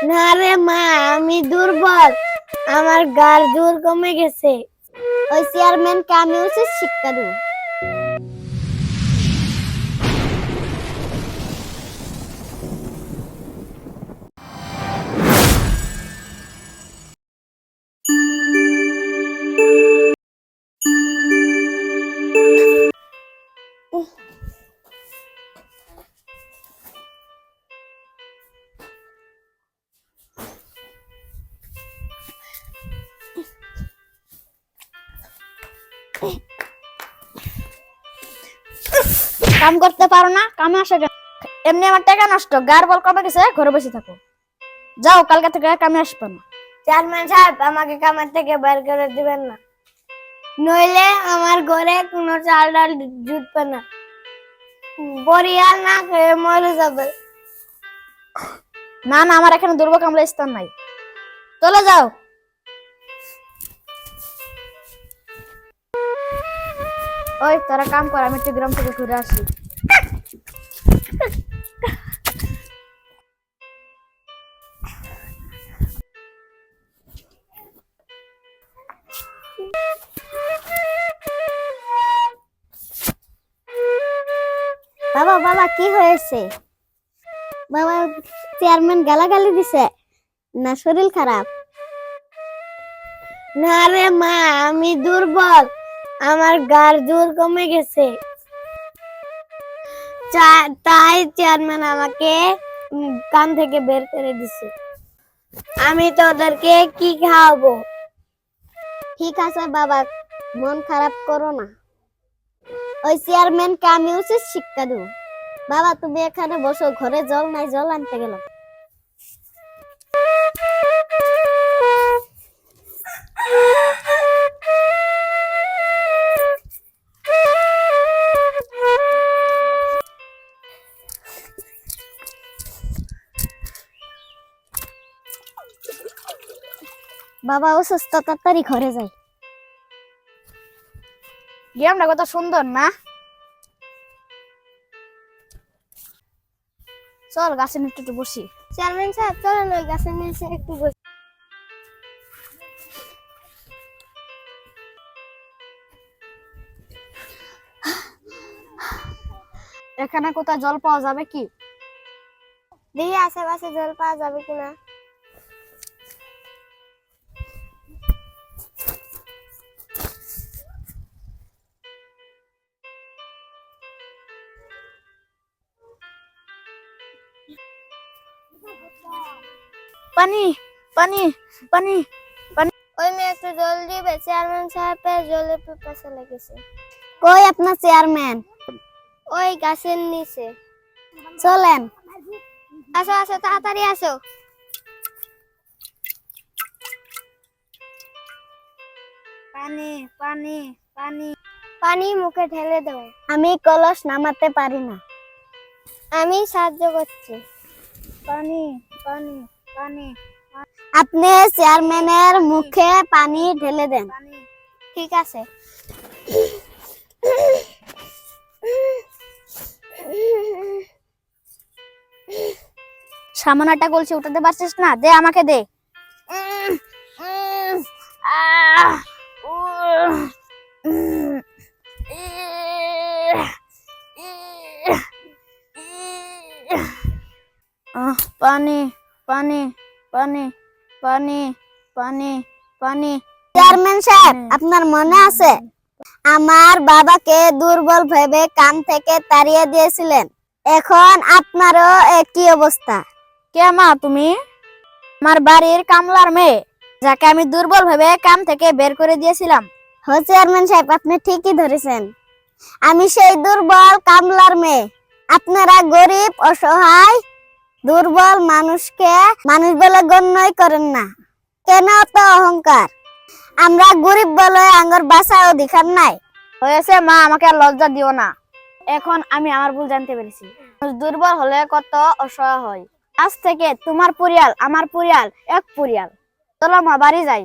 না রে মা, আমি দুর্বল, আমার গার জোর কমে গেছে। ওই চেয়ারম্যানকে আমি উচিত শিক্ষা দেব। কাম করতে পারো না, কামে আসে কেন? এমনি আমার টাকা নষ্ট, গার বল কমে গেছে, ঘরে বসে থাকো। যাও, কালকে থেকে কামে আসবে না। চেয়ারম্যান সাহেব, আমাকে কামের থেকে বের করে দিবেন না, নইলে আমার ঘরে কোনো চাল ডাল জুটবে না, বরিয়াল না খেয়ে মরে যাবে। না না, আমার এখানে দুর্ভোগ কামলা স্থান নাই, চলে যাও। ওই তোরা কাম কর, আমি একটু গ্রাম থেকে ঘুরে আসি। বাবা বাবা, কি হয়েছে? বাবা, চেয়ারম্যান গালাগালি দিছে না শরীর খারাপ? না রে মা, আমি দুর্বল, আমার গার জোর কমে গেছে, তাই চেয়ারম্যান আমাকে কান থেকে বের করে দিছে। আমি তো ওদেরকে কি খাওয়াবো? ঠিক আছে বাবা, মন খারাপ করো না, ওই চেয়ারম্যানকে আমি উচিত শিক্ষা দেব। বাবা, তুমি এখানে বসো, ঘরে জল নাই, জল আনতে গেলাম। বাবা অসুস্থ, তাড়াতাড়ি ঘরে যাই। গ্রামটা কত সুন্দর না? চল গাছের নিচে একটু বসি। চেয়ারম্যান সাহেব, চলেন ওই গাছের নিচে একটু বসি। এখানে কোথাও জল পাওয়া যাবে কি? দেখি আশেপাশে জল পাওয়া যাবে কিনা। পানি পানি পানি পানি, ওই মেয়ে একটু জল দিবে, চেয়ারম্যান সাহেবের জলের পিপাসা লেগেছে। কই আপনার চেয়ারম্যান? ওই গাছের নিচে। চলেন। আসো আসো, তাড়াতাড়ি আসো। পানি পানি পানি পানি মুখে ঢেলে দাও। আমি কলস নামাতে পারি না, আমি সাহায্য করছি। পানি পানি পানি, আপনি চেয়ারম্যানের মুখে পানি ঢেলে দেন। ঠিক আছে। সামান্য একটা কলসি উঠাতে পারছিস না? দে, আমাকে দে। পানি পানি পানি পানি পানি পানি। চেয়ারম্যান সাহেব, আপনার মনে আছে আমার বাবাকে দুর্বল ভেবে কাম থেকে তাড়িয়ে দিয়েছিলেন? এখন আপনারও একই অবস্থা। কে মা তুমি? আমার বাড়ির কামলার মেয়ে, যাকে আমি দুর্বল ভেবে কাম থেকে বের করে দিয়েছিলাম। হ্যাঁ চেয়ারম্যান সাহেব, আপনি ঠিকই ধরেছেন, আমি সেই দুর্বল কামলার মেয়ে। আপনারা গরিব, অসহায়, দুর্বল মানুষকে মানুষ বলে গণ্যই করেন না। কেন তো অহংকার? আমরা গরিব বলে আঙ্গর বাঁচার অধিকার নাই। হয়েছে মা, আমাকে আর লজ্জা দিও না। এখন আমি আমার ভুল জানতে পেরেছি। দুর্বল হলে কত অসহায় হয়। আজ থেকে তোমার পরিয়াল আমার পরিয়াল এক পরিয়াল। চলো মা, বাড়ি যাই।